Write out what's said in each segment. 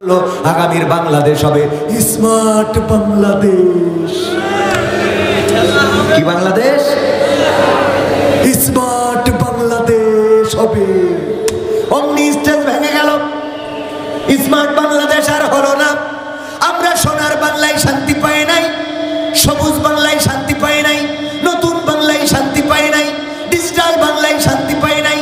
আগামীর বাংলাদেশ হবে স্মার্ট বাংলাদেশ। কি বাংলাদেশ? স্মার্ট বাংলাদেশ হবে। অমনি স্টেজ ভেঙে গেল, স্মার্ট বাংলাদেশ আর হলো না। আমরা সোনার বাংলায় শান্তি পাই নাই, সবুজ বাংলায় শান্তি পাই নাই, নতুন বাংলায় শান্তি পাই নাই, ডিজিটাল বাংলায় শান্তি পাই নাই,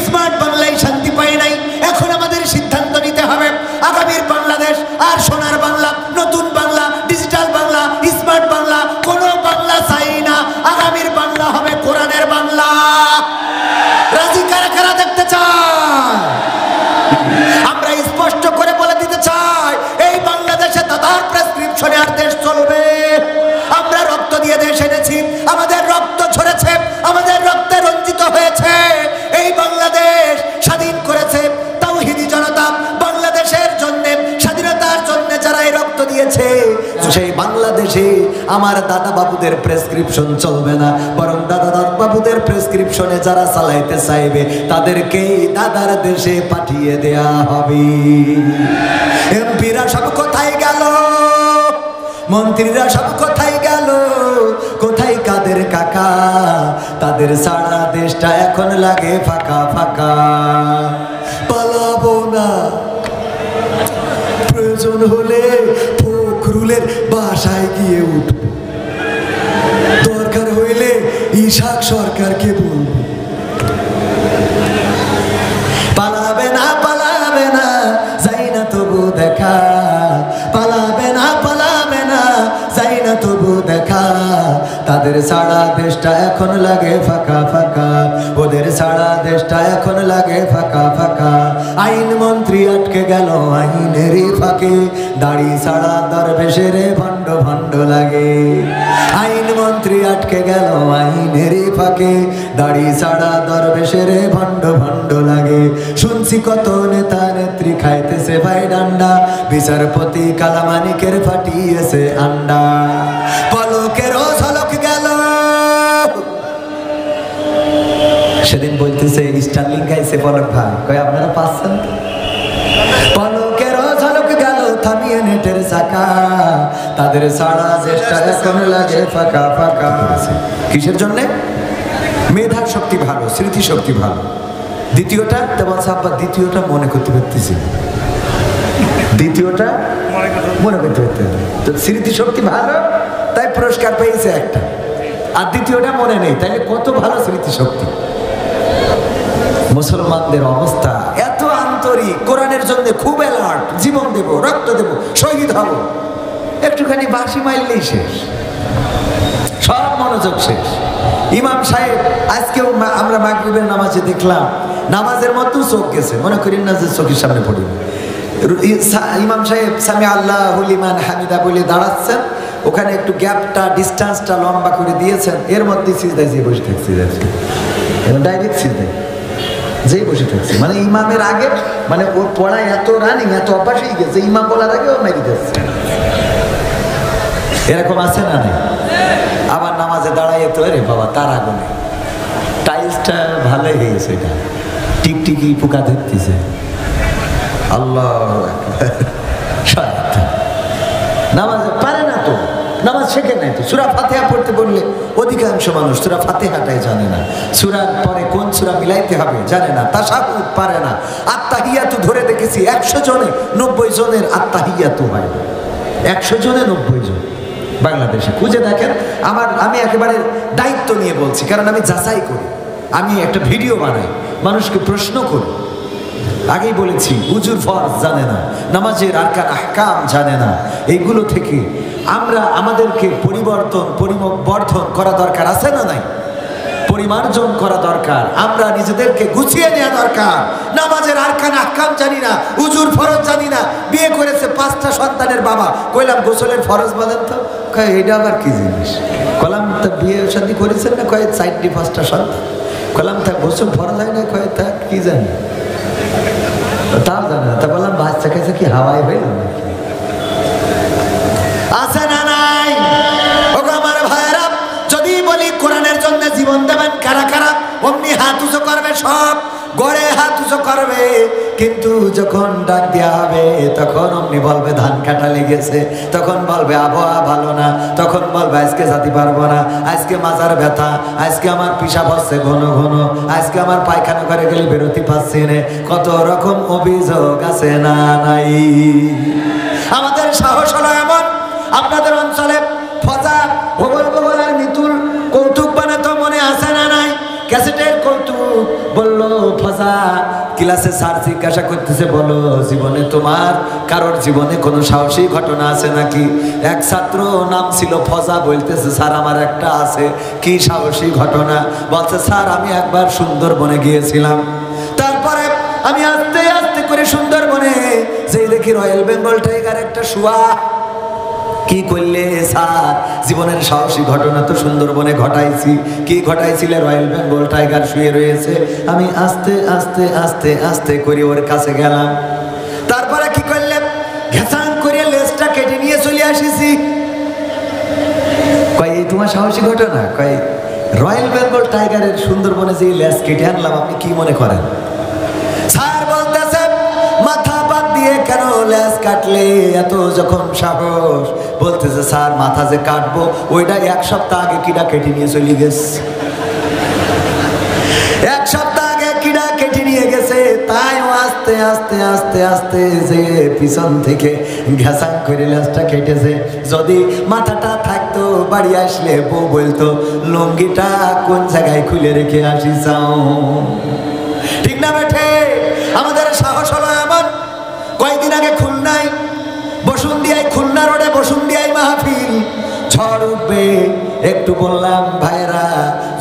স্মার্ট বাংলায় শান্তি পাই নাই। এখন আমাদের সিদ্ধান্ত নিতে হবে, আগামীর বাংলাদেশ আর সোনার বাংলা, নতুন বাংলা, ডিজিটাল বাংলা, স্মার্ট বাংলা, কোনো বাংলা চাই না। আগামীর বাংলা হবে কোরআনের বাংলা। রাজি কারা কারা দেখতে চায়? আমরা স্পষ্ট করে বলে দিতে চাই, এই বাংলাদেশে দাদার প্রেসক্রিপশনে আর দেশ চলবে। আমরা রক্ত দিয়ে দেশ এনেছি, আমাদের রক্ত ঝরেছে, আমাদের রক্তে রঞ্জিত হয়েছে। এই বাংলাদেশ স্বাধীন করেছে তাওহীদি জনতা, বাংলাদেশের জন্য, স্বাধীনতার জন্য যারা এই রক্ত দিয়েছে। সেই বাংলাদেশে আমার দাদা বাবুদের প্রেসক্রিপশন চলবে না, বরং দাদা বাবুদের প্রেসক্রিপশনে যারা চালাইতে চাইবে তাদেরকেই দাদার দেশে পাঠিয়ে দেয়া হবে। এমপিরা সব কোথায় গেল? মন্ত্রীরা সব কোথায় গেল? কোথায় কাদের কাকা? তাদের সারা দেশটা এখন লাগে ফাঁকা ফাঁকা। পালাবো না, প্রয়োজন হলে ফখরুলের বাসায় গিয়ে উঠবো, দরকার হইলে ইশাক সরকারকে বলবো। পালাবে না, পালাবে না, যাই না তবু দেখা। পালাবে না, পালাবে না, যাই না তবু দেখা। তাদের সারা দেশটা এখন লাগে ফাঁকা ফাঁকা, ওদের সারা দেশটা এখন লাগে ফাঁকা ফাঁকা। আইন মন্ত্রী আটকে গেল আইনেরই ফাঁকে, দাড়ি সারা দরবেশের ভণ্ড ভণ্ড লাগে। আইন মন্ত্রী আটকে গেল আইনেরই ফাঁকে, দাড়ি সারা দরবেশের ভণ্ড ভণ্ড লাগে। শুনছি কত নেতা নেত্রী খাইতেছে ভাই ডান্ডা, বিচারপতি কালামানিকের ফাটিয়েছে আন্ডা। পলকেরও ঝলক গেল, সেদিন বলতেছে স্টারলিং খাইছে পলক ভাই, কই আপনারা পাচ্ছেন? পলকেরও ঝলক গেল, থামিয়ে নেটের চাকা। তাদের সারা দেশটা এখন লাগে ফাঁকা ফাঁকা। কিসের জন্যে? মেধার শক্তি ভালো, স্মৃতি শক্তি ভালো। দ্বিতীয়টা তেমন সাব্বা, দ্বিতীয়টা মনে করতে পারতেছি, দ্বিতীয়টা মনে করতে পারতে। তো স্মৃতি শক্তি ভালো তাই পুরস্কার পেয়েছে একটা, আর দ্বিতীয়টা মনে নেই, তাইলে কত ভালো স্মৃতি শক্তি। মুসলমানদের অবস্থা এত আন্তরিক, কোরআনের জন্য খুব অ্যালার্ট, জীবন দেব, রক্ত দেব, শহীদ হব। একটুখানি বাঁশি মারলেই শেষ, সব মনোযোগ শেষ। ইমাম সাহেব আজকেও আমরা মাগরিবের নামাজে দেখলাম, নামাজের মধ্যেও চোখ গেছে, মনে করেন না যে চোখের সামনে পড়ি। ইমাম সাহেব সামি আল্লাহু লিমান হামিদা বলে দাঁড়াচ্ছেন, ওখানে একটু গ্যাপটা, ডিস্টেন্সটা লম্বা করে দিয়েছেন, এর মধ্যে সিজদায় যে বসে থাকছে, ডাইরেক্ট সিজদায় যেই বসে থাকছে। মানে ইমামের আগে, মানে ওর পড়ায় এত রানিং, এত অভ্যাস হয়ে গেছে, ইমাম বলার আগে ও মেরে যাচ্ছে। এরকম আছে না? নেই? আবার নামাজে দাঁড়ায় তো রে বাবা তার আগুনে টাইলসটা ভালোই হয়ে গেছে, এটা টিকটিকি পোকা ধরতেছে। আল্লাহ নামাজ পারে না তো, নামাজ শেখে নাই তো। সূরা ফাতিহা পড়তে বললে অধিকাংশ মানুষ সূরা ফাতিহাটাই জানে না, সূরার পরে কোন সূরা মিলাইতে হবে জানে না, তাশাহুদ পারে না। আত্তাহিয়াতু ধরে দেখেছি 100 জনে 90 জনের আত্তাহিয়াতু হয় না, 100 জনে 90 জন। বাংলাদেশে খুঁজে দেখেন। আমি একেবারে দায়িত্ব নিয়ে বলছি, কারণ আমি যাচাই করি, আমি একটা ভিডিও বানাই, মানুষকে প্রশ্ন করি। আগেই বলেছি, উজুর ফরজ জানে না, নামাজের আরকান আহকাম জানে না। এইগুলো থেকে আমরা আমাদেরকে পরিবর্ধন করা দরকার আছে না নাই? পরিমার্জন করা দরকার, আমরা নিজেদেরকে গুছিয়ে নেওয়া দরকার। নামাজের আরকান আহকাম জানি না, উজুর ফরজ জানি না। বিয়ে করেছে 5টা সন্তানের বাবা, কইলাম গোসলের ফরজ বলেন তো, কয় এটা আবার কি জিনিস? কলাম তা বিয়ে শাদী করেছেন না? কয় 5টা সন্তান। কলাম তা গোসল ফরজ হয় না? কয় তা কি জানি, তাও জানে না। তা বললাম বাচ্চা কাছে কি হাওয়াই হইল নাকি? আছে না নাই? ওগো আমার ভাইরা, যদি বলি কোরআনের জন্য জীবন দেবেন কারা কারা, অমনি হাত উঁচু করবে সব। গড়ে হাত উঁচু করবে, কিন্তু যখন ডাক দেওয়া হবে তখন অমনি বলবে ধান কাটা লেগেছে, তখন বলবে আবহাওয়া ভালো না, তখন বলবে আজকে যেতে পারবো না, আজকে মাজার ব্যথা, আজকে আমার পিসাব হচ্ছে ঘন ঘন, আজকে আমার পায়খানা করে গেলে বেরোতে পারছি না। কত রকম অভিযোগ আছে না নাই? আমাদের সাহস হলো এমন, আপনাদের অঞ্চলে ফজা ভূগোল ভূগোল আর মিতুল কৌতুক বানাতো, মনে আছে না নাই? ক্যাসেটের কৌতুক বললো ফজা ক্লাসে স্যার জিজ্ঞাসা করতেছে, বলো জীবনে তোমার কারোর জীবনে কোনো সাহসী ঘটনা আছে নাকি? এক ছাত্র নাম ছিল ফজা, বলতেছে স্যার আমার একটা আছে। কি সাহসী ঘটনা? বলছে স্যার আমি একবার সুন্দরবনে গিয়েছিলাম, তারপরে আমি আস্তে আস্তে করে সুন্দরবনে যেই দেখি রয়্যাল বেঙ্গল টাইগার একটা শুয়া। কি করলে স্যার? জীবনের সাহসী ঘটনা তো সুন্দরবনে ঘটাইছি। কি ঘটাইছিলে? রয়্যাল বেঙ্গল টাইগার শুয়ে রয়েছে, আমি আস্তে আস্তে আস্তে আস্তে করে ওর কাছে গেলাম, তারপরে কি করলে ঘেঁচাং করে লেজটা কেটে নিয়ে চলে আসিছি। কয় এই তোমার সাহসী ঘটনা? কয় রয়্যাল বেঙ্গল টাইগারের সুন্দরবনে যে লেজ কেটে আনলাম, আপনি কি মনে করেন? স্যার বলতেছে মাথা বাদ দিয়ে কেন লেজ কাটলে? এত যখন সাহস। বলতেছে স্যার মাথা যে কাটবো ওইটা এক সপ্তাহ আগে কিডা কেটে নিয়ে চলে গেছে, এক সপ্তাহ আগে কিডা কেটে নিয়ে গেছে, তাই আস্তে আস্তে আস্তে আস্তে যে পিছন থেকে ঘেঁচাং করে লেজটা কেটেছে। যদি মাথাটা থাকতো বাড়ি আসলে বউ বলতো লুঙ্গিটা কোন জায়গায় খুলে রেখে আসি চাও। ঠিক না বেঠে? আমাদের সাহস হলো এমন। কয়েকদিন আগে খুলনায় বসুন্দিয়ায়, খুলনা রোডে বসুন্দিয়ায় মাহফিল, ঝড় উঠবে। একটু বললাম ভাইরা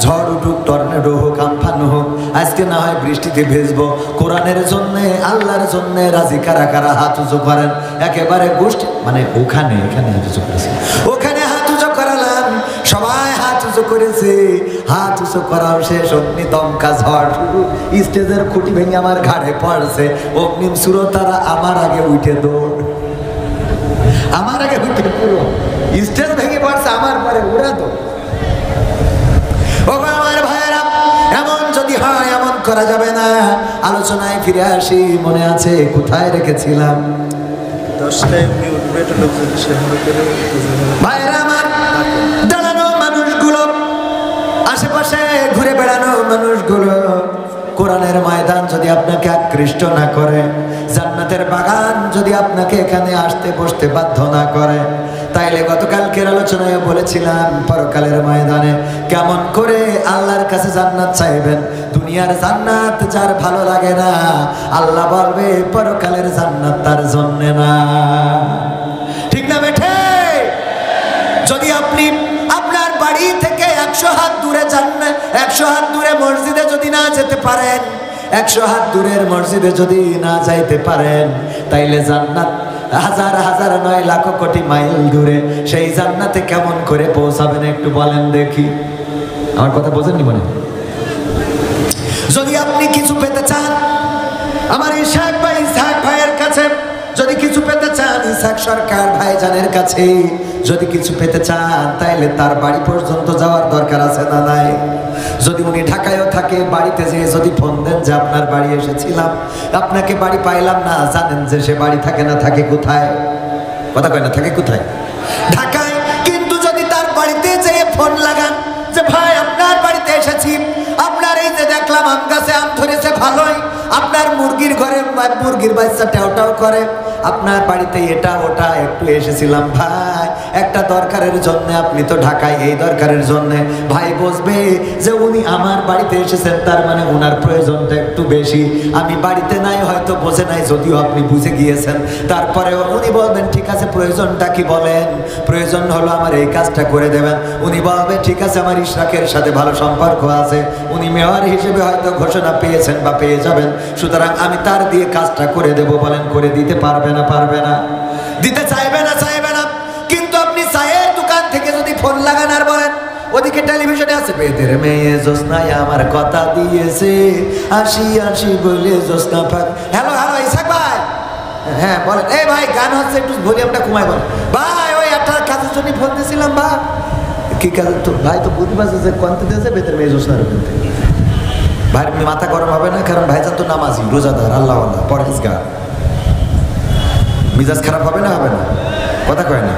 ঝড় উঠুক, টর্নেডো হোক, আমফান হোক, আজকে না হয় বৃষ্টিতে ভেজবো, কোরআনের জন্যে আল্লাহর জন্যে রাজি কারা কারা হাত উঁচু করেন? একেবারে গোষ্ঠী মানে ওখানে এখানে হাত উঁচু করেছে, ওখানে হাত উঁচু করালাম, সবাই হাত উঁচু করেছে। হাত উঁচু করাও শেষ, অগ্নি দমকা ঝড় শুরু, স্টেজের খুঁটি ভেঙে আমার ঘাড়ে পড়ছে। অগ্নিম সুরতারা আমার আগে উঠে দৌড়, আমার আগে উঠে পুরো স্টেজ ভেঙে পড়ছে, আমার পরে উড়া তো। ও আমার ভাইয়েরা, এমন যদি হয় এমন করা যাবে না। আলোচনায় ফিরে আসি, মনে আছে কোথায় রেখেছিলাম? ভাইয়েরা আমার, দাঁড়ানো মানুষগুলো, আশেপাশে ঘুরে বেড়ানো মানুষগুলো, কোরআনের ময়দান যদি আপনাকে আকৃষ্ট না করে, জান্নাতের বাগান যদি আপনাকে এখানে আসতে বসতে বাধ্য না করে, তাইলে গতকালকের আলোচনায় বলেছিলাম পরকালের ময়দানে কেমন করে আল্লাহর কাছে জান্নাত চাইবেন। দুনিয়ার জান্নাত যার ভালো লাগে না, আল্লাহ বলবে পরকালের জান্নাত তার জন্য না। ঠিক না বেঠে? যদি আপনি আপনার বাড়ি থেকে 100 হাত দূরে যান, 100 হাত দূরে মসজিদে যদি না যেতে পারেন, 100 হাত দূরের মসজিদে যদি না যাইতে পারেন, তাইলে জান্নাত হাজার হাজার নয় লাখ কোটি মাইল দূরে, সেই জান্নাতে কেমন করে পৌঁছাবেন একটু বলেন দেখি। আমার কথা বোঝেননি মনে? যদি আপনি কিছু পেতে চান, আমার ইসহাক ভাইয়ের কাছে যদি কিছু পেতে চান, ইসহাক সরকার ভাইজানের কাছে যদি কিছু পেতে চান, তাইলে তার বাড়ি পর্যন্ত যাওয়ার দরকার আছে না নাই? যদি উনি ঢাকায়ও থাকে, বাড়িতে যেয়ে যদি ফোন দেন যে আপনার বাড়ি এসেছিলাম, আপনাকে বাড়ি পাইলাম না, জানেন যে সে বাড়ি থাকে না থাকে কোথায়? কথা কয় না, থাকে কোথায়? ঢাকায়। কিন্তু যদি তার বাড়িতে যেয়ে ফোন লাগান যে ভাই আপনার বাড়িতে এসেছি, আপনার এই যে দেখলাম আম গাছে আম ধরেছে ভালোই, আপনার মুরগির ঘরে মুরগির বাচ্চা টাও করে, আপনার বাড়িতে এটা ওটা একটু এসেছিলাম ভাই একটা দরকারের জন্য, আপনি তো ঢাকায়, এই দরকারের জন্য, ভাই বুঝবে যে উনি আমার বাড়িতে এসেছেন, তার মানে ওনার প্রয়োজনটা একটু বেশি। আমি বাড়িতে নাই, হয়তো বোঝে নাই, যদিও আপনি বুঝে গিয়েছেন, তারপরেও উনি বলবেন ঠিক আছে প্রয়োজনটা কি বলেন? প্রয়োজন হলো আমার এই কাজটা করে দেবেন। উনি বলবে ঠিক আছে আমার ইশরাকের সাথে ভালো সম্পর্ক আছে, উনি মেয়র হিসেবে হয়তো ঘোষণা পেয়েছেন বা পেয়ে যাবেন, সুতরাং আমি তার দিয়ে কাজটা করে দেব। বলেন করে দিতে পারবে না? পারবে না? দিতে চাইবে না? চাইবে না। কিন্তু আপনি চায়ের দোকান থেকে যদি ফোন লাগান আর বলেন, ওদিকে টেলিভিশনে আছে বেদের মেয়ে জ্যোৎস্নায় আমার কথা দিয়েছে, আসি আসি বলে জ্যোৎস্না পাক। হ্যালো হ্যালো ইসহাক ভাই, হ্যাঁ বলেন। এই ভাই গান হচ্ছে, একটু ভলিউমটা কমাই বলেন। ভাই ওই একটা কাজের জন্য ফোন দিয়েছিলাম। ভাই কি কাজ? তো ভাই তো বুঝতে পারছে যে কোনতে দিয়েছে বেদের মেয়ে জ্যোৎস্নার ওখান থেকে। ভাই মাথা গরম হবে না, কারণ ভাইজান তো নামাজি, রোজাদার, আল্লাহ আল্লাহ পরহেজগার। মিজাজ খারাপ হবে না? হবে না? কথা কয় না।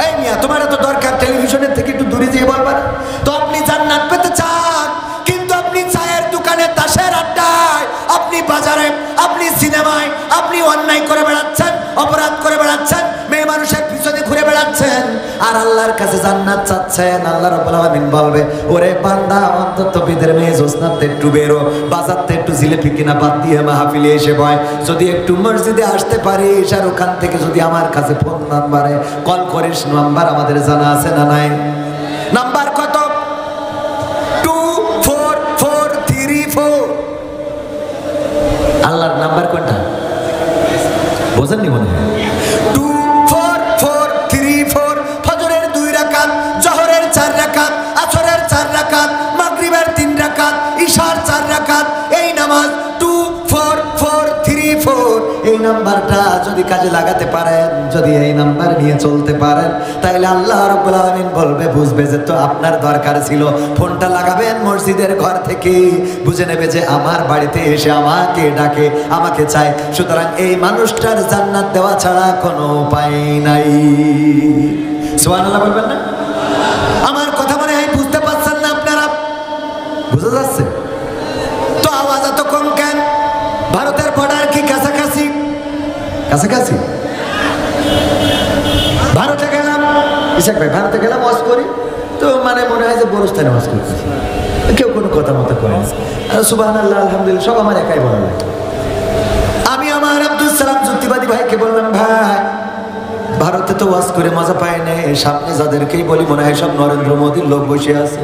এই মিয়া, তোমার এত দরকার টেলিভিশনের থেকে একটু দূরে যেয়ে বলবা না তো? আপনি জান্নাত পেতে চান, কিন্তু আপনি চায়ের দোকানে, তাসের আড্ডায়, আপনি বাজারে, আপনি সিনেমায়, আপনি অন্যায় করে বেড়াচ্ছেন, অপরাধ করে বেড়াচ্ছেন, মেয়ে মানুষের পিছনে ঘুরে বেড়াচ্ছেন, আর আল্লাহর কাছে জান্নাত চাচ্ছেন। আল্লাহ রাব্বুল আলামিন বলবে, ওরে বান্দা, অন্তত বিদের মেয়ে জোসনাতে একটু বেরো, বাজারতে একটু জিলেপি কিনা বাদ দিয়ে মাহফিলে এসে বয়। যদি একটু মসজিদে আসতে পারিস, আর ওখান থেকে যদি আমার কাছে ফোন নাম্বারে কল করিস, নাম্বার আমাদের জানা আছে না নাই? নাম্বার কত? 24434। আল্লাহর নাম্বার কোনটা বোঝেননি মনে হয়? 24434। ফজরের 2 রাকাত, জোহরের 4 রাকাত, আসরের 4 রাকাত, মাগরিবের 3 রাকাত, ইশার 4 রাকাত। এই নামাজ 24434, এই নাম্বারটা যদি কাজে লাগাতে পারেন, যদি এই নাম্বার নিয়ে চলতে পারেন, তাহলে আল্লাহ রাব্বুল আলামিন বলবে, বুঝবে যে তো আপনার দরকার ছিল। ফোনটা লাগাবেন মসজিদের ঘর থেকে, বুঝে নেবে যে আমার বাড়িতে এসে আমাকে ডাকে, আমাকে চায়। সুতরাং এই মানুষটার জান্নাত দেওয়া ছাড়া কোনো উপায় নাই। সুবহানাল্লাহ বলবেন না? আমার কথা মনে হয় বুঝতে পারছেন না আপনারা? বুঝা যাচ্ছে তো? আওয়াজ এত কম কেন? ভারতের বর্ডার কি কাছাকাছি? কাছাকাছি। ভারতে গেলাম, ইসাক ভাই, ভারতে গেলাম, ওয়াজ করি তো মানে মনে হয় যে বড়স্থানে ওয়াজ করতেছি, কেউ কোনো কথা মতো করে না। সুবহানাল্লাহ, আলহামদুলিল্লাহ, সব আমার একাই বলা লাগে। আমি আমার আব্দুল সালাম যুক্তিবাদী ভাইকে বললাম, ভাই ভারতে তো ওয়াজ করে মজা পায় না, সামনে যাদেরকেই বলি মনে হয় সব নরেন্দ্র মোদীর লোক বসে আছে,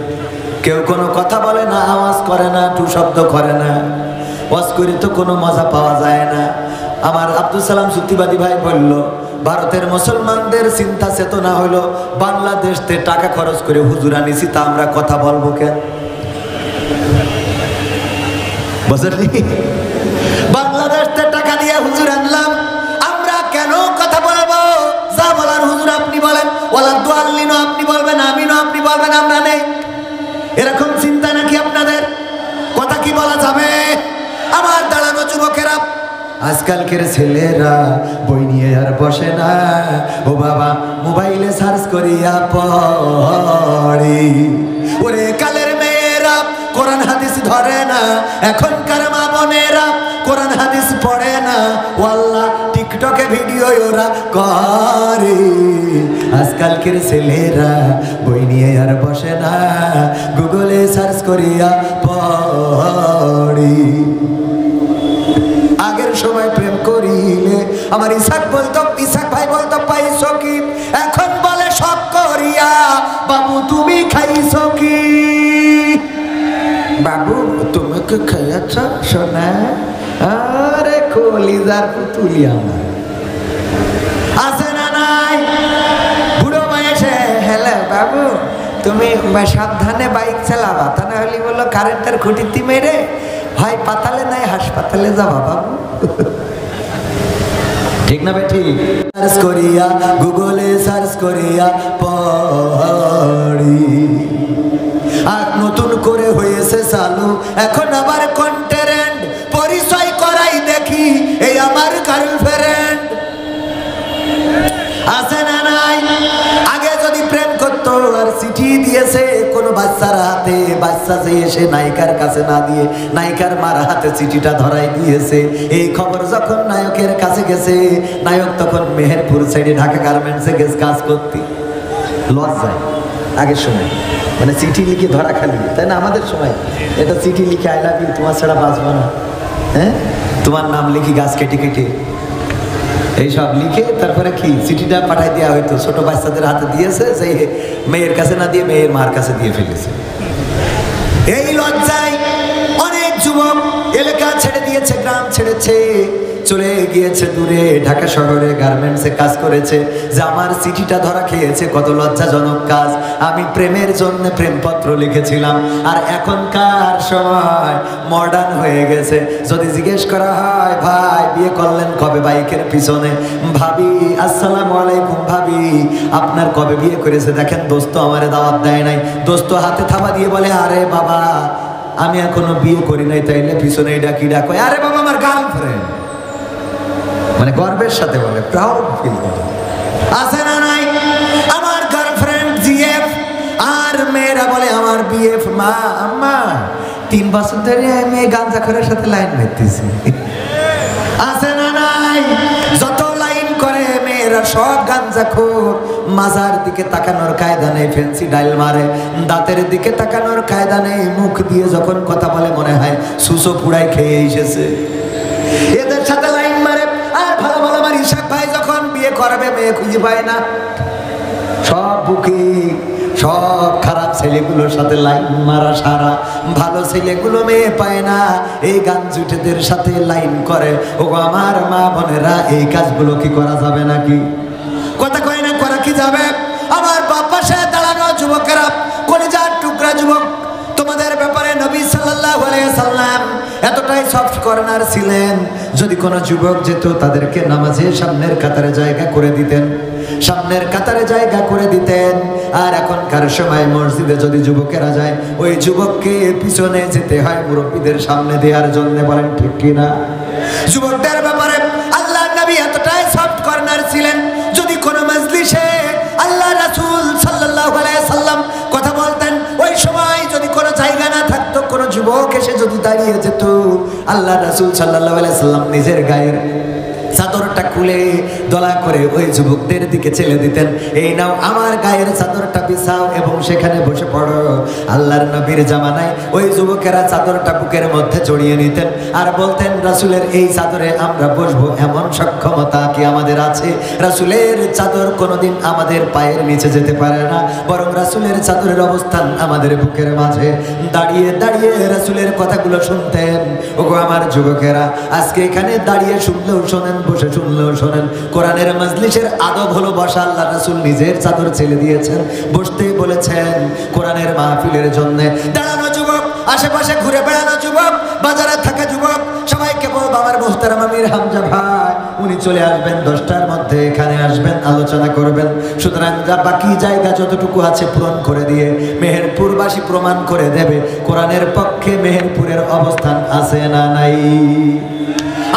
কেউ কোনো কথা বলে না, আওয়াজ করে না, টু শব্দ করে না, ওয়াজ করে তো কোনো মজা পাওয়া যায় না। আমার আব্দুল সালাম যুক্তিবাদী ভাই বলল, ভারতের মুসলমানদের চিন্তা চেতনা হলো বাংলাদেশতে টাকা খরচ করে হুজুর আনিছি, তা আমরা কথা বলবো কেন? বুঝলি? বাংলাদেশতে টাকা দিয়ে হুজুর আনলাম, আমরা কেন কথা বলবো? যা বলার হুজুর আপনি বলেন, ওয়ালা দুআল্লিনও আপনি বলবেন, আমিনও আপনি বলবেন, আমরা নেই। এরকম চিন্তা নাকি আপনাদের? কথা কি বলা যাবে? আমার দাঁড়ানো যুবকেরা, আজকালকের ছেলেরা বই নিয়ে আর বসে না, ও বাবা মোবাইলে সার্চ করিয়া পড়ে। ওরে কালের মেয়েরা কোরআন হাদিস ধরে না, এখনকার মা বোনেরা কোরআন হাদিস পড়ে না, ওয়াল্লাহ টিকটকে ভিডিও ওরা করে। আজকালকের ছেলেরা বই নিয়ে আর বসে না, গুগলে সার্চ করিয়া পড়ে। আগের সময় প্রেম করিলে আমার ইসাক বলতো, ইসাক ভাই বলতো পাইছো কি, এখন বলে সব করিয়া বাবু তুমি খাইছো কি? বাবু তোমাকে খাইয়াছ সোনা, আরে কলিজার পুতুলি আমার। আছে না নাই? বুড়ো বয়সে হেলে বাবু তুমি সাবধানে বাইক চালাবা, তা না হলে বললো কারেন্টের খুঁটিতে মেরে হয় পাতালে নাই হাসপাতালে যাবা বাবু। ঠিক না ভাই? ঠিক। সার্চ করিয়া গুগলে সার্চ করিয়া পড়ি, আর নতুন করে হয়েছে চালু এখন আবার কন্টেন্ট, পরিচয় করাই দেখি এই আমার গার্লফ্রেন্ড। আছে না নাই? আগে যদি প্রেম করতো আর চিঠি দিয়েছে কোন বাচ্চার হাতে, বাচ্চা যে এসে নায়িকার কাছে না দিয়ে নায়িকার মার হাতে চিঠিটা ধরাই দিয়েছে, এই খবর যখন নায়কের কাছে গেছে, নায়ক তখন মেহেরপুর ছেড়ে ঢাকা গার্মেন্টসে গেছে কাজ করতে। লজ্জায় আগের সময় মানে চিঠি লিখে ধরা খালি, তাই না? আমাদের সময় এটা চিঠি লিখে আই লাভ ইউ, তোমার ছাড়া বাঁচবো না, হ্যাঁ তোমার নাম লিখি গাছ কেটে কেটে, এইসব লিখে তারপরে কি চিঠিটা পাঠাই দেওয়া হয়তো, ছোট বাচ্চাদের হাতে দিয়েছে, সেই মেয়ের কাছে না দিয়ে মেয়ের মার কাছে দিয়ে ফেলেছে। এই লজ্জায় অনেক যুবক এলাকা ছেড়ে দিয়েছে, গ্রাম ছেড়েছে, চলে গিয়েছে দূরে, ঢাকা শহরে গার্মেন্টসে কাজ করেছে, যে আমার চিঠিটা ধরা খেয়েছে। কত লজ্জাজনক কাজ। আমি প্রেমের জন্য প্রেমপত্র লিখেছিলাম, আর এখনকার সময় মডার্ন হয়ে গেছে। যদি জিজ্ঞেস করা হয় ভাই বিয়ে করলেন কবে, বাইকের পিছনে, ভাবি আসসালামু আলাইকুম ভাবি আপনার কবে বিয়ে করেছে? দেখেন দোস্ত আমারে দাওয়াত দেয় নাই। দোস্ত হাতে থাবা দিয়ে বলে আরে বাবা আমি এখনো বিয়ে করি নাই, তাইলে পিছনে ডাকি ডাকো, আরে বাবা আমার গার্লফ্রেন্ড, মানে গর্বের সাথে বলে, প্রাউড ফিল করে। আছে না নাই? আমার গার্লফ্রেন্ড জিএফ, আর মেয়েরা বলে আমার বিএফ। মা আম্মা 3 বছর ধরে আমি এই গাঁজাখোরের সাথে লাইন মারতেছি। আছে না নাই? যত লাইন করে মেয়েরা সব গাঁজাখোর। মাজার দিকে তাকানোর কায়দা নেই, ফেন্সি ডাইল মারে, দাঁতের দিকে তাকানোর কায়দা নেই, মুখ দিয়ে যখন কথা বলে মনে হয় সুসো পুড়াই খেয়ে এসেছে। এদের সাথে লাইন মারে। আর ভালো ভালো আমার ইশাক ভাই যখন বিয়ে করবে মেয়ে খুঁজে পায় না, সব বুকে সব খারাপ ছেলেগুলোর সাথে লাইন মারা সারা, ভালো ছেলেগুলো মেয়ে পায় না, এই গাঞ্জুটেদের সাথে লাইন করে। ও আমার মা বোনেরা, এই কাজগুলো কি করা যাবে নাকি? কথা কয় না, করা কি যাবে? আমার বাপ পাশে দাঁড়ানো যুবকেরা, কলিজার টুকরা যুবক, তোমাদের ব্যাপারে নবী সাল্লাল্লাহু আলাইহি সাল্লাম এতটাই সফট কর্নার ছিলেন, যদি কোনো যুবক যেত তাদেরকে নামাজে সামনের কাতারে জায়গা করে দিতেন, সামনের কাতারে জায়গা করে দিতেন। আর এখনকার সময় মসজিদে যদি যুবকেরা যায়, ওই যুবককে পিছনে যেতে হয় মুরব্বীদের সামনে দেওয়ার জন্য। বলেন ঠিক কিনা? যুবকদের ব্যাপারে আল্লাহ নবী এতটাই সফট কর্নার ছিলেন, যদি কোনো মজলিসে আল্লাহ রাসূল সাল্লাল্লাহু আলাইহি সাল্লাম কথা বলতেন, ওই সময় যদি কোনো জায়গা না থাকতো, কোনো যুবক এসে যদি দাঁড়িয়ে যেত, আল্লাহ রাসূল সাল্লাল্লাহু আলাইহি সাল্লাম নিজের গায়ের চাদরটা খুলে দলা করে ওই যুবকদের দিকে ছেড়ে দিতেন, এই নাও আমার গায়ের চাদরটা বিছাও এবং সেখানে বসে পড়ো। আল্লাহর নবীর জামানায় ওই যুবকেরা চাদরটা বুকের মধ্যে জড়িয়ে নিতেন আর বলতেন, রাসূলের এই চাদরে আমরা বসবো এমন সক্ষমতা কি আমাদের আছে? রাসূলের চাদর কোনোদিন আমাদের পায়ের নিচে যেতে পারে না, বরং রাসূলের চাদরের অবস্থান আমাদের বুকের মাঝে। দাঁড়িয়ে দাঁড়িয়ে রাসূলের কথাগুলো শুনতেন। ওগো আমার যুবকেরা, আজকে এখানে দাঁড়িয়ে শুনলেও শোনেন, বসে শুনলেও শোনেন। কোরআনের মজলিসের আদব হলো বসা। আল্লাহ রাসূল নিজের চাদর ছেড়ে দিয়েছেন, বসতে বলেছেন কোরআনের মাহফিলের জন্য। দাঁড়ানো যুবক, আশেপাশে ঘুরে বেড়ানো যুবক, বাজারে থাকা যুবক, সবাইকে বলবো আমার মুহতারাম আমির হামজা ভাই উনি চলে আসবেন 10টার মধ্যে, এখানে আসবেন, আলোচনা করবেন। সুতরাং যা বাকি জায়গা যতটুকু আছে পূরণ করে দিয়ে মেহেরপুরবাসী প্রমাণ করে দেবে কোরআনের পক্ষে মেহেরপুরের অবস্থান আছে না নাই।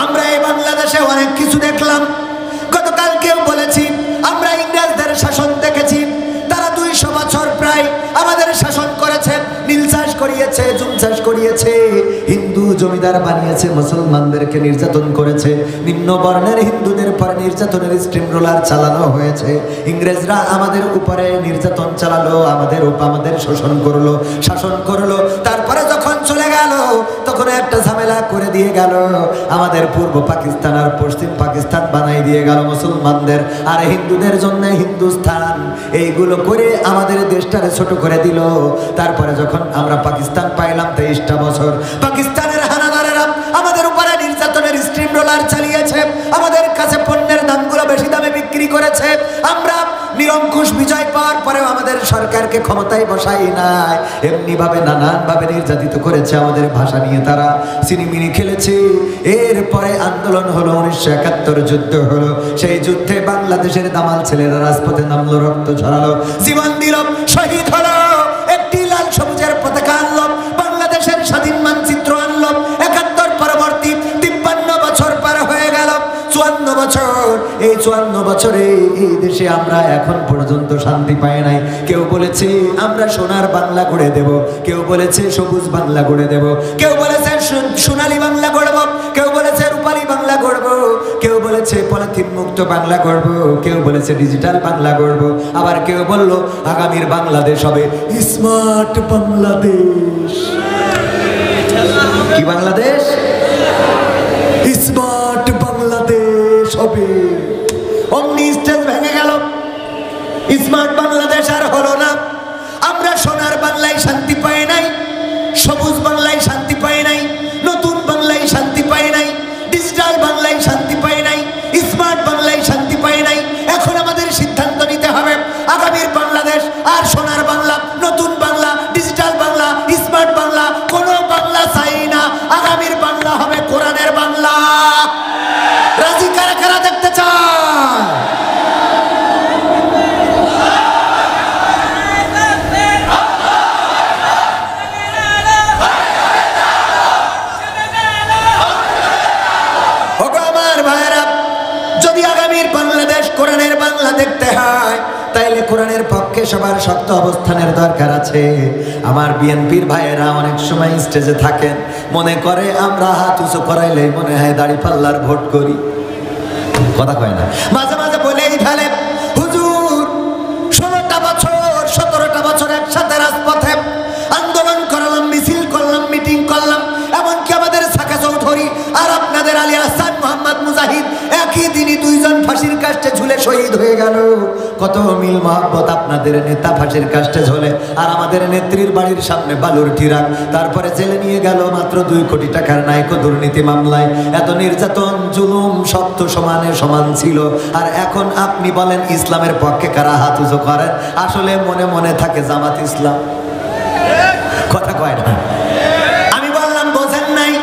আমরা এই বাংলাদেশে অনেক কিছু দেখলাম। গতকালকেও বলেছি, আমরা ইংরেজদের শাসন দেখেছি। তারা 200 বছর প্রায় আমাদের শাসন করেছে, নীল চাষ করিয়েছে, জুম চাষ করিয়েছে, হিন্দু জমিদার বানিয়েছে, মুসলমানদেরকে নির্যাতন করেছে, নিম্ন বর্ণের হিন্দুদের পরে নির্যাতনের স্টিম রোলার চালানো হয়েছে। ইংরেজরা আমাদের উপরে নির্যাতন চালালো, আমাদের শোষণ করলো, শাসন করলো। তারপরে যখন চলে গেল তখন একটা ঝামেলা করে দিয়ে গেল, আমাদের পূর্ব পাকিস্তান আর পশ্চিম পাকিস্তান বানাই দিয়ে গেল মুসলমানদের, আর হিন্দুদের জন্য হিন্দুস্তান। এইগুলো করে আমাদের দেশটারে ছোট করে দিল। তারপরে যখন আমরা পাকিস্তান পাইলাম 23টা বছর, পাকিস্তানের হানাদারেরা আমাদের উপরে নির্যাতনের স্টিম রোলার চালিয়েছে, আমাদের কাছে পণ্যের দামগুলো বেশি দামে বিক্রি করেছে। আমরা নিরঙ্কুশ বিজয় পাওয়ার পরেও আমাদের সরকারকে ক্ষমতায় বসাই নাই, এমনি ভাবে নানান ভাবে নির্যাতিত করেছে। আমাদের ভাষা নিয়ে তারা সিনিমিনি খেলেছে। এরপরে আন্দোলন হলো, 1971 যুদ্ধ হলো। সেই যুদ্ধে বাংলাদেশের দামাল ছেলেরা রাজপথে নামলো, রক্ত ঝরালো, জীবন দিল, শহীদ হলো, একটি লাল সবুজের পতাকা আনলো, বাংলাদেশের স্বাধীন মানচিত্র আনলো। 71 পরবর্তী 53 বছর পার হয়ে গেল, 54 বছর। এই 54 বছরে এই দেশে আমরা এখন পর্যন্ত শান্তি পাই নাই। কেউ বলেছে আমরা সোনার বাংলা গড়ে দেব, কেউ বলেছে সবুজ বাংলা গড়ে দেব, কেউ বলেছে সোনালী বাংলা গড়ব, কেউ বলেছে রূপালী বাংলা গড়ব, কেউ বলেছে পলিথিন মুক্ত বাংলা গড়ব, কেউ বলেছে ডিজিটাল বাংলা গড়ব, আবার কেউ বলল আগামীর বাংলাদেশ হবে স্মার্ট বাংলাদেশ। কি বাংলাদেশ? স্মার্ট বাংলাদেশ হবে। অমনি স্টেজ ভেঙে গেল, স্মার্ট বাংলাদেশ আর হলো না। আমরা সোনার বাংলায় শান্তি পাই নাই, সবুজ বাংলায় শান্তি পাই নাই, নতুন বাংলায় শান্তি পাই নাই, ডিজিটাল বাংলায় শান্তি পাই নাই, স্মার্ট বাংলায় শান্তি পাই নাই। এখন আমাদের সিদ্ধান্ত নিতে হবে, আগামীর বাংলাদেশ আর সোনার বাংলা, নতুন বাংলা, ডিজিটাল বাংলা, স্মার্ট বাংলা, কোনো বাংলা চাই না। আগামীর বাংলা হবে কোরআনের বাংলা। রাজি কারা কারা দেখতে চায়? তাইলে কোরআনের পক্ষে সবার শক্ত অবস্থানের দরকার আছে। আমার বিএনপির ভাইয়েরা অনেক সময় স্টেজে থাকেন, মনে করে আমরা হাত উঁচু করাইলে মনে হয় দাঁড়িপাল্লার ভোট করি, কথা কয় না। মাঝে মাঝে বলেই ফেলে, হুজুর 16টা বছর 17টা বছর একসাথে রাজপথে আন্দোলন করলাম, মিছিল করলাম, মিটিং করলাম, এমনকি আমাদের সাকা চৌধুরী আর আপনাদের আলী আহসান মোহাম্মদ মুজাহিদ একই দিনই দুইজন ফাঁসির কাস্টে ঝুলে শহীদ হয়ে গেল। কত মিল মহব্বত, আপনাদের নেতা ফাঁসির কাস্টে ঝোলে আর আমাদের নেত্রীর বাড়ির সামনে বালুর টিরাক, তারপরে জেলে নিয়ে গেল মাত্র 2 কোটি টাকার নায়িকা দুর্নীতি মামলায়। এত নির্যাতন জুলুম সব তো সমানে সমান ছিল, আর এখন আপনি বলেন ইসলামের পক্ষে কারা হাত উঁচু করেন? আসলে মনে মনে থাকে জামাত ইসলাম, কথা কয় না। আমি বললাম বোঝেন নাই,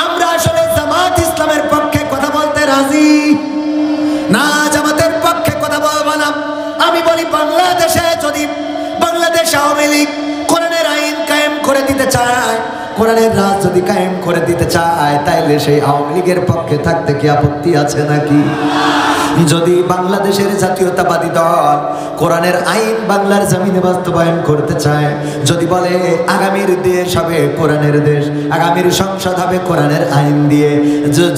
আমরা আসলে জামাত ইসলামের পক্ষে কথা বলতে রাজি না, জামাতের পক্ষে কথা বলবো না। আমি বলি বাংলাদেশে যদি বাংলাদেশ আওয়ামী লীগ কোরআনের আইন কায়েম করে দিতে চায়, কোরআনের রাজ যদি কায়েম করে দিতে চায়, তাইলে সেই আওয়ামী লীগের পক্ষে থাকতে কি আপত্তি আছে নাকি? যদি বাংলাদেশের জাতীয়তাবাদী দল কোরআনের আইন বাংলার জমিনে বাস্তবায়ন করতে চায়, যদি বলে আগামীর দেশ হবে কোরআনের দেশ, আগামীর সংসদ হবে কোরআনের আইন দিয়ে,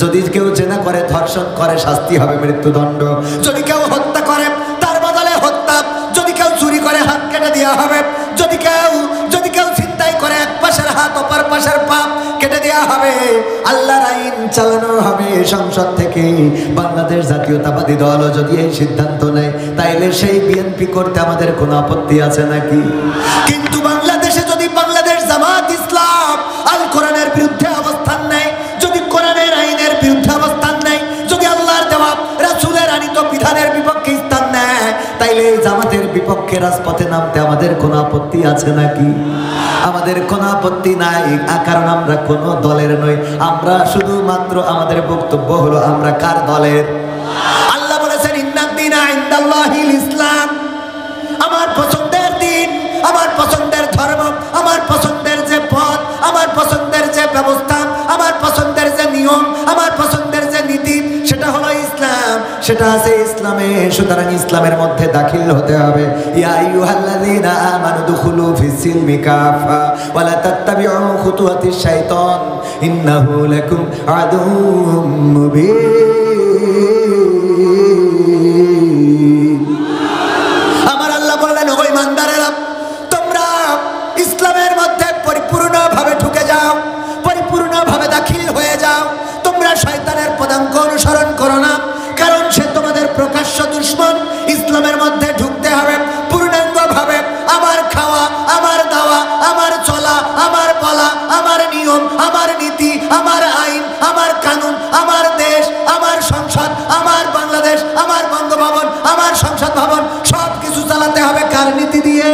যদি কেউ জেনা করে, ধর্ষণ করে, শাস্তি হবে মৃত্যুদণ্ড, যদি কেউ হত্যা করে তার বদলে হত্যা, যদি কেউ চুরি করে হাত কেটে দেওয়া হবে, যদি কেউ ছিনতাই করে এক পাশের হাত অপর পাশের পা কেটে দেওয়া হবে, আল্লাহর আইন চালানো হবে সংসদ থেকে। বাংলাদেশ জাতীয়তাবাদী দল যদি এই সিদ্ধান্ত নেয়, তাইলে সেই বিএনপি করতে আমাদের কোনো আপত্তি আছে নাকি? কিন্তু বাংলাদেশে যদি বাংলাদেশ জামাত ইসলাম আল কোরআনের বিরুদ্ধে অবস্থান নেয়, যদি কোরআনের আইনের বিরুদ্ধে অবস্থান নেয়, যদি আল্লাহর দেওয়া রাসূলের আনিত বিধানের বিপক্ষে স্থান নেয়, তাইলে জামাতের বিপক্ষে রাজপথে নামতে আমাদের কোনো আপত্তি আছে নাকি? আমাদের কোনো আপত্তি নাই, কারণ আমরা কোনো দলের নই। আমরা শুধুমাত্র আমাদের বক্তব্য হলো আমরা কার দলের? আল্লাহ বলেছেন ইন্নাদ-দীনা ইনদাল্লাহিল ইসলাম, আমার পছন্দের দিন, আমার পছন্দের ধর্ম, আমার পছন্দের যে পথ, আমার পছন্দের যে ব্যবস্থা, আমার পছন্দের যে নিয়ম, আমার পছন্দের যে নীতি, সেটা হলো ইসলাম, সেটা আছে ইসলামে। সুতরাং ইসলামের মধ্যে দাখিল হতে হবে। ইয়া আইয়ুহাল্লাযীনা আমানু দুখুলু ফিস-সিলমি কাফা ওয়া লা তাত্তাবিউ খুতুওয়াতিশ শাইতান ইন্নাহু লাকুম আদুউম মুবিন। আমার আল্লাহ বললেন, ওই ইমানদারেরা, তোমরা ইসলামের মধ্যে পরিপূর্ণভাবে ঢুকে যাও, পরিপূর্ণভাবে দাখিল হয়ে যাও। তোমরা শয়তানের পদাঙ্ক অনুসরণ করো না, কারণ সে তোমাদের প্রকাশ্য দুশমন। ইসলামের মধ্যে ঢুকতে হবে পূর্ণাঙ্গভাবে। আমার খাওয়া, আমার দাওয়া, আমার চলা, আমার বলা, আমার নিয়ম, আমার নীতি, আমার আইন, আমার কানুন, আমার দেশ, আমার সংসদ, আমার বাংলাদেশ, আমার বঙ্গভবন, আমার সংসদ ভবন, সব কিছু চালাতে হবে কার নীতি দিয়ে?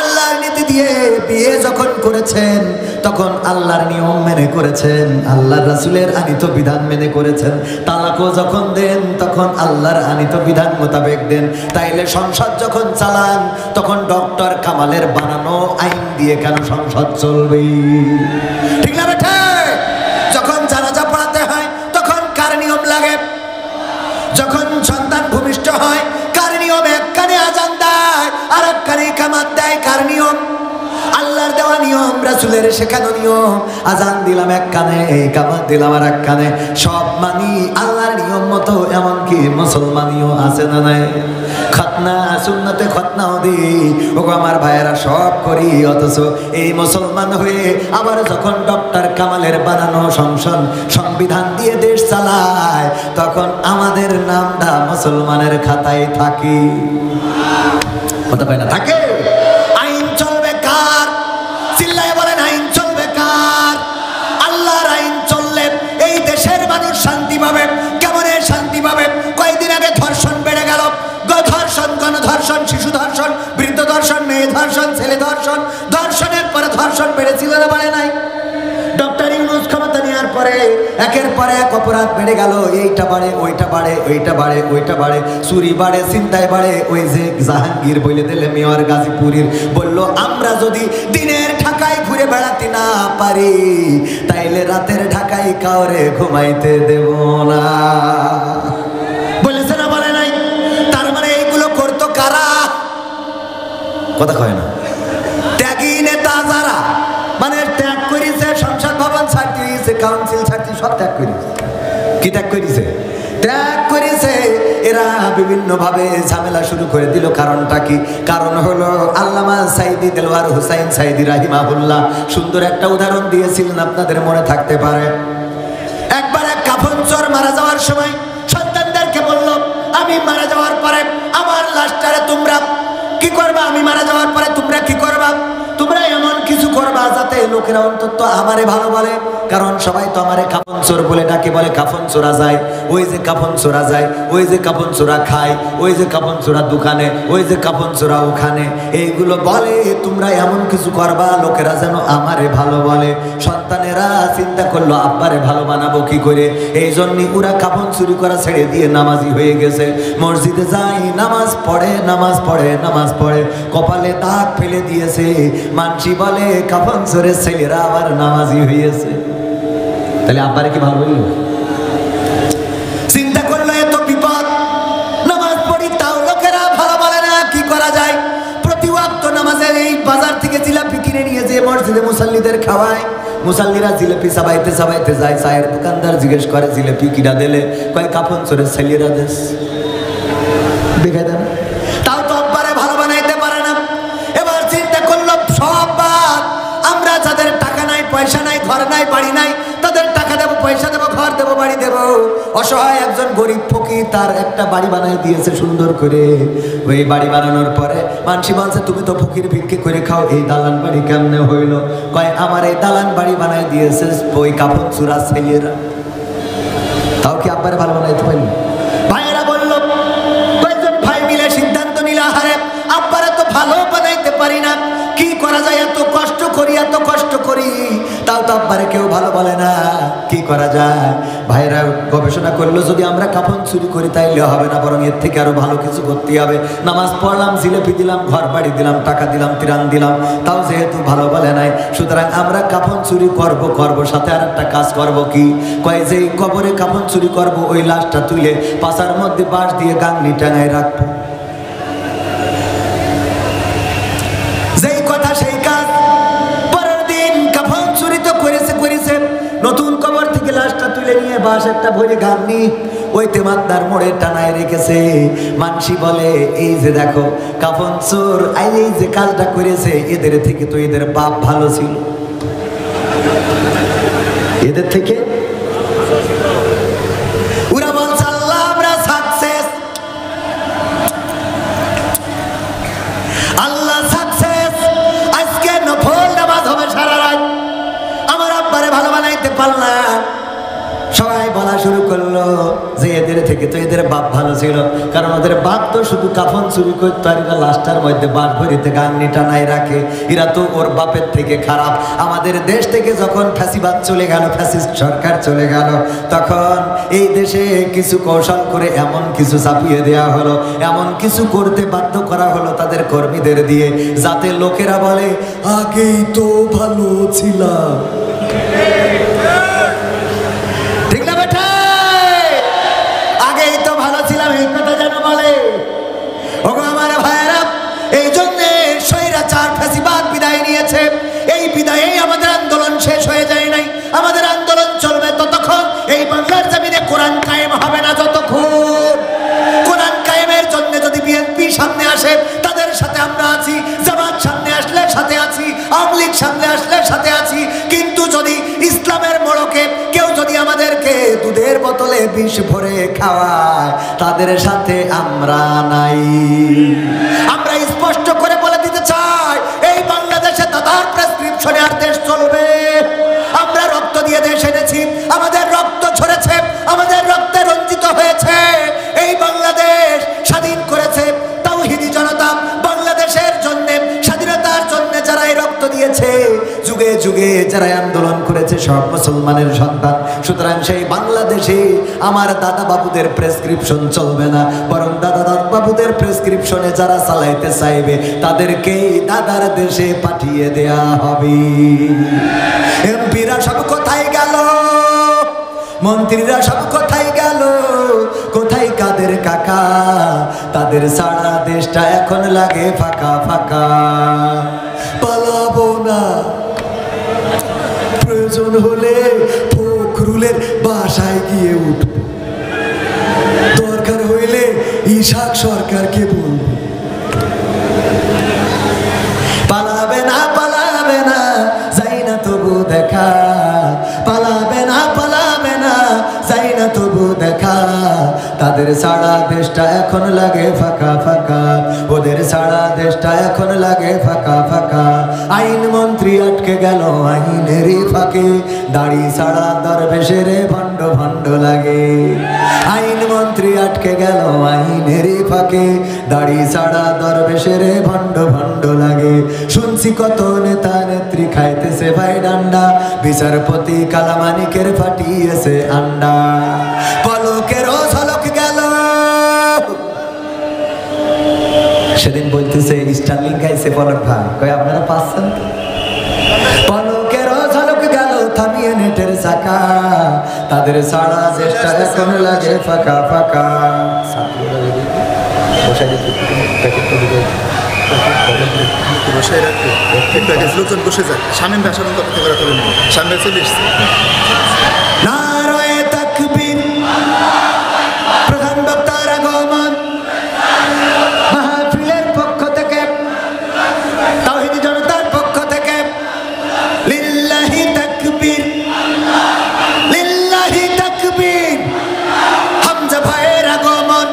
আল্লাহর নীতি দিয়ে। বিয়ে যখন করেছেন তখন আল্লাহর নিয়ম মেনে করেছেন, আল্লাহর রাসূলের আনিত বিধান মেনে করেছেন। তালাকও যখন দেন তখন আল্লাহর আনিত বিধান মোতাবেক দেন। তাইলে সংসদ যখন চালান তখন ডক্টর কামালের বানানো আইন দিয়ে কেন সংসদ চলবে? ঠিক না বেটা? যখন জানাজা পড়াতে হয় তখন কার নিয়ম লাগে? যখন সন্তান ভূমিষ্ঠ হয় কার নিয়ম? এক কানে আজান দেয় আর এক কানে ইকামত দেয়, কার নিয়ম? আল্লাহর দেওয়া নিয়ম, রাসূলের শেখানো নিয়ম। আজান দিলাম এক কানে, ইকামত দিলাম আর এক কানে, সব মানি আল্লাহর নিয়ম মতো। এমনকি মুসলমানিও আছে না নাই? খতনা সুন্নতে খতনাও দিই, ওগো আমার ভাইয়েরা, সব করি। অথচ এই মুসলমান হয়ে আবার যখন ডক্টর কামালের বানানো সংবিধান দিয়ে দেশ চালায়, তখন আমাদের নামটা মুসলমানের খাতায় থাকে, কথা পায় না? থাকে। আইন চলবে কার? চিল্লায় বলেন, আইন চলবে কার? আল্লাহর আইন চললে এই দেশের মানুষ শান্তি পাবে। কেমনে শান্তি পাবে? কয়েকদিন আগে ধর্ষণ বেড়ে গেল, ধর্ষণ, গণধর্ষণ, শিশু ধর্ষণ, বৃদ্ধ ধর্ষণ, মেয়ে ধর্ষণ, ছেলে ধর্ষণ। ধর্ষণের পরে ধর্ষণ বেড়েছিল না বাড়ে নাই? ডক্টর ইউনূস ক্ষমতা নেওয়ার পরে একের পর এক অপরাধ বেড়ে গেল। এইটা বাড়ে, ওইটা বাড়ে, ওইটা বাড়ে, ওইটা বাড়ে, চুরি বাড়ে, ছিনতাই বাড়ে। ওই যে জাহাঙ্গীর বলে দিলে মেয়র গাজীপুরের, বলল আমরা যদি দিনের ঢাকায় ঘুরে বেড়াতে না পারি, তাইলে রাতের ঢাকায় কাউরে ঘুমাইতে দেব না। বলেছে না বলে নাই? তার মানে এইগুলো করতে কথা কয় না। ত্যাগী নেতা যারা, মানে ত্যাগ করেছে, সংসদ ভবন ছাড়তে হয়েছে, কাউন্সিল ছাড়তে, সব ত্যাগ করেছে। কি ত্যাগ করেছে? ত্যাগ করেছে। এরা বিভিন্ন ভাবে ঝামেলা শুরু করে দিল। কারণটা কি? কারণ হলো আল্লামা সাইদি দেলওয়ার হুসাইন সাইদি রাহিমাহুল্লাহ সুন্দর একটা উদাহরণ দিয়েছিলেন, আপনাদের মনে থাকতে পারে। একবার এক কাফন চোর মারা যাওয়ার সময় সন্তানদেরকে বলল, আমি মারা যাওয়ার পরে আমার লাশটারে তোমরা কি করবা? আমি মারা যাওয়ার পরে তোমরা কি করবা? তোমরা এমন কিছু করবা যাতে লোকেরা অন্তত আমারে ভালো বলে। কারণ সবাই তো আমারে কাফন চোর বলে ডাকে, বলে কাফন চোরা যায়, ওই যে কাফন চোরা যায়, ওই যে কাফন চোরা খায়, ওই যে কাফন চোরা দোকানে, ওই যে কাফন চোরা ওখানে, এইগুলো বলে। তোমরা এমন কিছু করবা লোকেরা যেন আমারে ভালো বলে। সন্তানেরা চিন্তা করলো আব্বারে ভালো বানাবো কি করে, এই জন্যই ওরা কাফন চুরি করা ছেড়ে দিয়ে নামাজি হয়ে গেছে। মসজিদে যাই, নামাজ পড়ে, নামাজ পড়ে, নামাজ পড়ে, কপালে দাগ ফেলে দিয়েছে। মানসি বলে কাফন চোরের ছেলেরা আবার নামাজি হয়েছে। তাহলে আব্বারে কি ভালো বললো? চিন্তা করলো এত বিপদ, নামাজ পড়ি তাও লোকেরা ভালো বলে না, কি করা যায়? প্রতি ওয়াক্ত নামাজের এই বাজার থেকে জিলাপি কিনে নিয়ে যে মসজিদে মুসাল্লিদের খাওয়ায়। মুসাল্লিরা জিলাপি চাবাইতে চাবাইতে যায়, চায়ের দোকানদার জিজ্ঞেস করে জিলাপি কিনা দিলে? কয় কাফন চোরের ছেলেরা দেশ দেখে দেন। তাও তো আব্বারে ভালো বানাইতে পারে না। এবার চিন্তা করলো সব বাদ, আমরা যাদের টাকা নাই, পয়সা নাই, ঘর নাই, বাড়ি নাই, তাদের টাকা দেবো, পয়সা দেবো, ঘর দেবো, বাড়ি দেবো। অসহায় একজন গরিব ফকির তার একটা বাড়ি বানাই দিয়েছে সুন্দর করে। ওই বাড়ি বানানোর পরে মানসি বলছে তুমি তো ফকির ভিক্ষে করে খাও, এই দালান বাড়ি কেমনে হইলো? কয় আমার এই দালান বাড়ি বানাই দিয়েছে ওই কাফন চোরা ছেলেরা। তাও কি আব্বারে ভালো বানাইতে পারি? ভাইয়েরা বলল, কয়েকজন ভাই মিলে সিদ্ধান্ত নিল, আরে আব্বারে তো ভালো বানাইতে পারি না, কি করা যায়? এত কষ্ট করি, এত কষ্ট করি, তাও তো আব্বারে কেউ ভালো বলে না, কি করা যায়? ভাইরা গবেষণা করলো, যদি আমরা কাফন চুরি করি তাইলে হবে না, বরং এর থেকে আরো ভালো কিছু করতে হবে। নামাজ পড়লাম, জিলেপি দিলাম, ঘর বাড়ি দিলাম, টাকা দিলাম, তিরান দিলাম, তাও যেহেতু ভালো বলে নাই, সুতরাং আমরা কাফন চুরি করব, সাথে আর একটা কাজ করব। কি? কয় যে কবরে কাফন চুরি করব, ওই লাশটা তুলে পাশার মধ্যে বাঁশ দিয়ে গাংনি টাঙায় রাখবো। যেই কথা সেই কাজ। পরের দিন কাফন চুরি তো করেছে, নতুন কবর থেকে লাশটা তুলে নিয়ে বাঁশ একটা ভরে গাংনি ওই তেমাদ্দার মোড়ে টানায় রেখেছে। মানসি বলে এই যে দেখো কাফন চোর এই যে কাজটা করেছে, এদের থেকে তো এদের বাপ ভালো ছিল, এদের থেকে ওরা বলছে আল্লাহ আমরা সাকসেস, আল্লাহ সাকসেস, আজকে নফল নামাজ হবে সারা রাত, আমার আব্বারে ভালো বানাইতে পারলাম। সবাই বলা শুরু করলো যে এদের থেকে তো এদের বাপ ভালো ছিল, কারণ ওদের বাপ তো শুধু কাফন চুরি করতো আর এরা লাশটার মধ্যে বাঁশ ভরিতে গাংনি টানায় রাখে, এরা তো ওর বাপের থেকে খারাপ। আমাদের দেশ থেকে যখন ফ্যাসিবাদ চলে গেল, ফ্যাসিস্ট সরকার চলে গেল, তখন এই দেশে কিছু কৌশল করে এমন কিছু চাপিয়ে দেওয়া হলো, এমন কিছু করতে বাধ্য করা হলো তাদের কর্মীদের দিয়ে, যাতে লোকেরা বলে আগেই তো ভালো ছিলাম। ঠিক না বেটা? আগেই তো ভালো ছিলাম, এই কথা যেন বলে। ওগো আমার ভাইয়েরা, এই জন্যে স্বৈরাচার ফ্যাসিবাদ বিদায় নিয়েছে। এই বিদায়েই আমাদের আন্দোলন শেষ হয়ে যায় নাই, আমাদের আন্দোলন চলবে ততক্ষণ। এই বাংলার জমিনে কোরআন কায়েম হবে না যতক্ষণ। কোরআন কায়েমের জন্য যদি বিএনপি সামনে আসে তাদের সাথে আমরা আছি, জামাত সামনে আসলে সাথে আছি, আওয়ামী লীগ সামনে আসলে সাথে আছি, কিন্তু যদি ইসলামের মোড়কে কেউ যদি আমাদেরকে দুধের বোতলে বিষ ভরে খাওয়ায় তাদের সাথে আমরা নাই। আমরা স্পষ্ট করে বলে দিতে চাই, এই বাংলাদেশে দাদার প্রেসক্রিপশনে আর দেশ চলবে। আমরা রক্ত দিয়ে দেশ এনেছি, আমাদের রক্ত ঝরেছে, আমাদের রক্তে রঞ্জিত হয়েছে। এই বাংলাদেশ স্বাধীন করেছে তাওহীদি জনতা, বাংলাদেশের জন্য, স্বাধীনতার জন্য যারা এই রক্ত দিয়েছে, যুগে যুগে যারা আন্দোলন করেছে, সব মুসলমানের সন্তান। সুতরাং সেই বাংলাদেশে আমার দাদা বাবুদের প্রেসক্রিপশন চলবে না, বরং দাদা বাবুদের প্রেসক্রিপশনে যারা চালাইতে চাইবে তাদেরকেই দাদার দেশে পাঠিয়ে দেয়া হবে। এমপিরা সব কোথায় গেল? মন্ত্রীরা সব কোথায় গেল? কোথায় কাদের কাকা, তাদের সারা দেশটা এখন লাগে ফাঁকা ফাঁকা। পালাবো না, প্রয়োজন হলে ফখরুলের বাসায় গিয়ে উঠব, দরকার হইলে ইশাক সরকারকে বলব। পালাবে না, পালাবে না, যাই না তবু দেখা, পালাবে না, পালাবে না, যাই না তবু দেখা। তাদের সারা দেশটা এখন লাগে ফাঁকা ফাঁকা, ওদের সারা দেশটা এখন লাগে ফাঁকা ফাঁকা। আইন মন্ত্রী আটকে গেল আইনেরই ফাঁকে, দাড়ি সারা দরবেশের ভণ্ড ভণ্ড লাগে। আইন মন্ত্রী আটকে গেল আইনেরই ফাঁকে, দাড়ি সারা দরবেশের ভণ্ড ভণ্ড লাগে। শুনছি কত নেতা নেত্রী খাইতেছে ভাই ডান্ডা, বিচারপতি কালামানিকের ফাটিয়েছে আন্ডা। পলকেরও ঝলক গেল, সেদিন বলতেছে স্টারলিং গাইছে পলক ভাই, কই আপনারা পাচ্ছেন তো? পলকেরও ঝলক গেল থামিয়ে নেটের চাকা, তাদের সারা চেষ্টা এখন লাগে ফাঁকা ফাঁকা। লোকজন বসে যায়, শামীম ভাই সাধারণত অপেক্ষা করা করে নেই, শামীম ভাই চলে এসছে। নারায়ে তাকবীর, প্রধান বক্তার আগমন, মাহফিলের পক্ষ থেকে, তাওহীদি জনতার পক্ষ থেকে লিল্লাহি তাকবীর, লিল্লাহি তাকবীর। হামজা ভাইয়ের আগমন,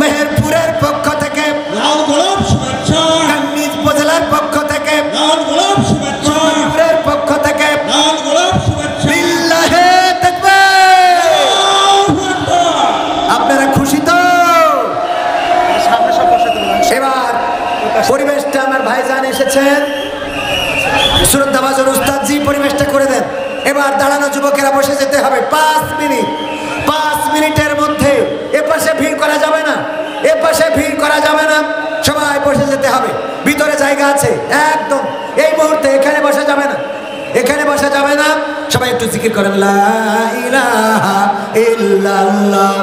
মেহেরপুরের পক্ষ থেকে, লাল গোলাপ শুভেচ্ছা, কান্নিজ উপজেলার পক্ষ থেকে, লাল গোলাপ শুভেচ্ছা, মেহেরপুরের পক্ষ থেকে লাল গোলাপ শুভেচ্ছা। লিল্লাহি তাকবীর। আল্লাহু আকবার। আপনারা খুশি তো? সামনে সব বসাতে বললাম। এবার পরিবেশটা আমার ভাইজান এসেছেন, শ্রদ্ধাভাজন উস্তাদজি পরিবেশটা করে দেন। এবার দাঁড়ানো যুবকেরা বসে যেতে হবে 5 মিনিট। 5 মিনিটের মধ্যে এপাশে ভিড় করা যাবে না, এপাশে ভিড় করা যাবে না, সবাই বসে যেতে হবে। ভিতরে জায়গা আছে একদম, এই মুহূর্তে এখানে বসা যাবে না, এখানে বসা যাবে না। সবাই একটু জিকির করেন, লা ইলাহা ইল্লাল্লাহ।